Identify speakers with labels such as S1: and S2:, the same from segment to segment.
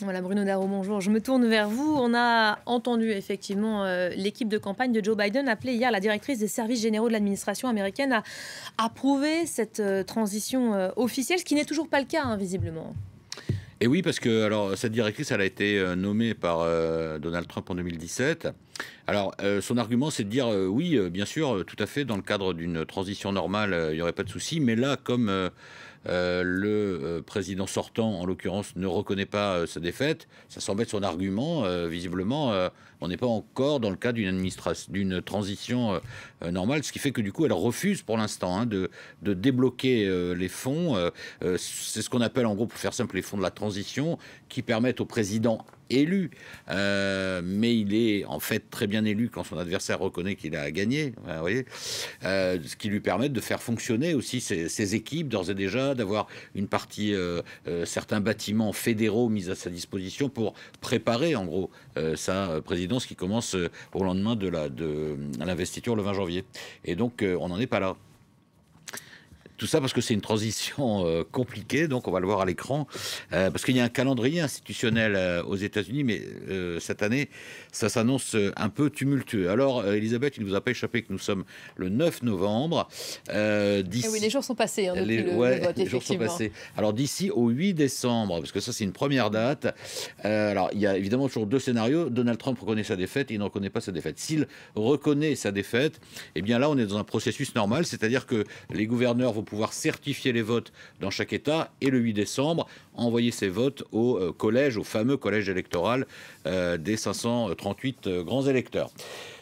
S1: Voilà, Bruno Darro, bonjour. Je me tourne vers vous. On a entendu effectivement l'équipe de campagne de Joe Biden appeler hier la directrice des services généraux de l'administration américaine à approuver cette transition officielle, ce qui n'est toujours pas le cas, hein, visiblement.
S2: Et oui, parce que alors cette directrice, elle a été nommée par Donald Trump en 2017. Alors, son argument, c'est de dire oui, bien sûr, tout à fait, dans le cadre d'une transition normale, il n'y aurait pas de souci. Mais là, comme le président sortant, en l'occurrence, ne reconnaît pas sa défaite, ça semble être son argument. Visiblement, on n'est pas encore dans le cadre d'une transition normale, ce qui fait que du coup, elle refuse pour l'instant de débloquer les fonds. C'est ce qu'on appelle, en gros, pour faire simple, les fonds de la transition, qui permettent au président élu, mais il est en fait très bien élu quand son adversaire reconnaît qu'il a gagné, vous voyez, ce qui lui permet de faire fonctionner aussi ses équipes d'ores et déjà, d'avoir une partie, certains bâtiments fédéraux mis à sa disposition pour préparer en gros sa présidence qui commence au lendemain de l'investiture le 20 janvier. Et donc on n'en est pas là. Tout ça parce que c'est une transition compliquée, donc on va le voir à l'écran, parce qu'il y a un calendrier institutionnel aux États-Unis, mais cette année, ça s'annonce un peu tumultueux. Alors, Elisabeth, il ne vous a pas échappé que nous sommes le 9 novembre.
S1: Eh oui, les jours sont passés hein, depuis le vote,
S2: les jours sont
S1: effectivement.
S2: passés. Alors, d'ici au 8 décembre, parce que ça, c'est une première date, alors, il y a évidemment toujours deux scénarios. Donald Trump reconnaît sa défaite et il ne reconnaît pas sa défaite. S'il reconnaît sa défaite, eh bien là, on est dans un processus normal, c'est-à-dire que les gouverneurs vont pouvoir certifier les votes dans chaque État et le 8 décembre, envoyer ces votes au collège, au fameux collège électoral des 538 grands électeurs.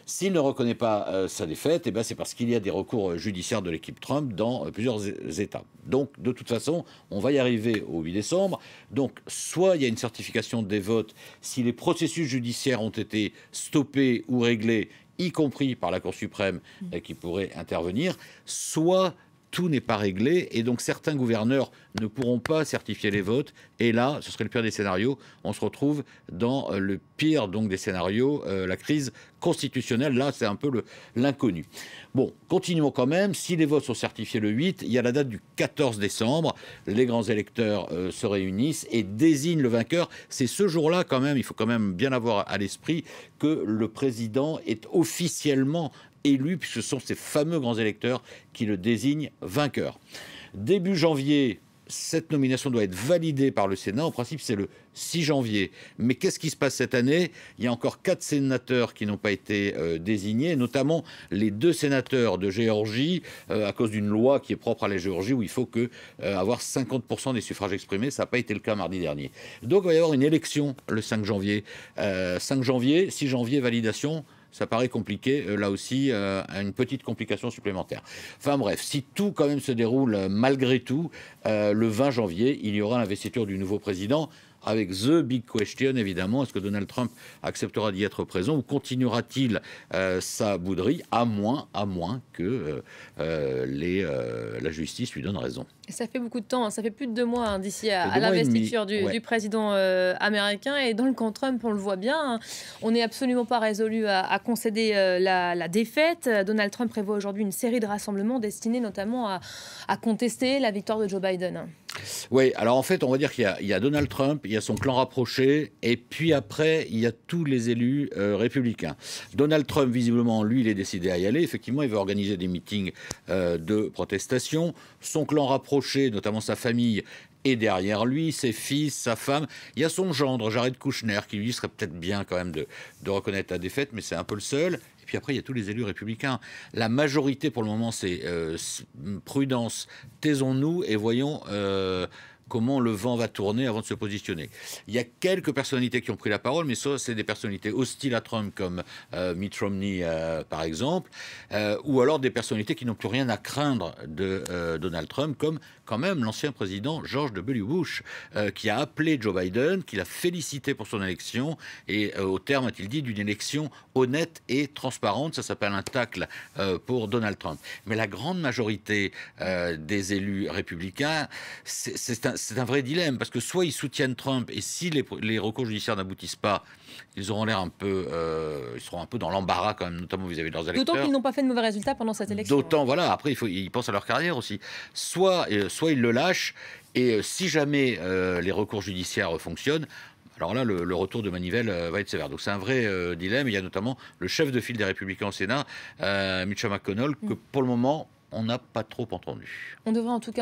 S2: S'il ne reconnaît pas sa défaite, eh ben c'est parce qu'il y a des recours judiciaires de l'équipe Trump dans plusieurs États. Donc, de toute façon, on va y arriver au 8 décembre. Donc, soit il y a une certification des votes si les processus judiciaires ont été stoppés ou réglés, y compris par la Cour suprême qui pourrait intervenir, soit tout n'est pas réglé et donc certains gouverneurs ne pourront pas certifier les votes. Et là, ce serait le pire des scénarios. On se retrouve dans le pire donc des scénarios, la crise constitutionnelle. Là, c'est un peu l'inconnu. Bon, continuons quand même. Si les votes sont certifiés le 8, il y a la date du 14 décembre. Les grands électeurs se réunissent et désignent le vainqueur. C'est ce jour-là quand même, il faut quand même bien avoir à l'esprit que le président est officiellement élu, puisque ce sont ces fameux grands électeurs qui le désignent vainqueur. Début janvier, cette nomination doit être validée par le Sénat. En principe, c'est le 6 janvier. Mais qu'est-ce qui se passe cette année? Il y a encore 4 sénateurs qui n'ont pas été désignés, notamment les 2 sénateurs de Géorgie, à cause d'une loi qui est propre à la Géorgie, où il faut avoir 50% des suffrages exprimés. Ça n'a pas été le cas mardi dernier. Donc, il va y avoir une élection le 5 janvier. 5 janvier, 6 janvier, validation. Ça paraît compliqué, là aussi, une petite complication supplémentaire. Enfin bref, si tout quand même se déroule malgré tout, le 20 janvier, il y aura l'investiture du nouveau président, avec the big question, évidemment. Est-ce que Donald Trump acceptera d'y être présent ou continuera-t-il sa bouderie, à moins que la justice lui donne raison?
S1: Et ça fait beaucoup de temps, hein, ça fait plus de 2 mois hein, d'ici
S2: Ça fait
S1: à
S2: 2 mois et demi.
S1: l'investiture
S2: Ouais.
S1: du président américain. Et dans le camp Trump, on le voit bien, hein, on n'est absolument pas résolu à concéder la défaite. Donald Trump prévoit aujourd'hui une série de rassemblements destinés notamment à contester la victoire de Joe Biden.
S2: Oui, alors en fait, on va dire qu'il y a Donald Trump, il y a son clan rapproché, et puis après, il y a tous les élus républicains. Donald Trump, visiblement, lui, il est décidé à y aller. Effectivement, il va organiser des meetings de protestation. Son clan rapproché, notamment sa famille, est derrière lui, ses fils, sa femme. Il y a son gendre, Jared Kushner, qui lui serait peut-être bien quand même de reconnaître la défaite, mais c'est un peu le seul. Et puis après, il y a tous les élus républicains. La majorité, pour le moment, c'est prudence, taisons-nous et voyons comment le vent va tourner avant de se positionner. Il y a quelques personnalités qui ont pris la parole, mais ça, c'est des personnalités hostiles à Trump, comme Mitt Romney, par exemple, ou alors des personnalités qui n'ont plus rien à craindre de Donald Trump, comme quand même l'ancien président George W. Bush, qui a appelé Joe Biden, qui l'a félicité pour son élection, et au terme, a-t-il dit, d'une élection honnête et transparente. Ça s'appelle un tacle pour Donald Trump. Mais la grande majorité des élus républicains, c'est un vrai dilemme, parce que soit ils soutiennent Trump, et si les recours judiciaires n'aboutissent pas, ils auront l'air un peu, ils seront un peu dans l'embarras quand même, notamment vis-à-vis de leurs électeurs.
S1: D'autant qu'ils n'ont pas fait de mauvais résultats pendant cette élection.
S2: D'autant, voilà, après ils pensent à leur carrière aussi. Soit ils le lâchent, et si jamais les recours judiciaires fonctionnent, Alors là, le retour de manivelle va être sévère. Donc c'est un vrai dilemme. Il y a notamment le chef de file des Républicains au Sénat, Mitch McConnell, que pour le moment, on n'a pas trop entendu.
S1: On devrait en tout cas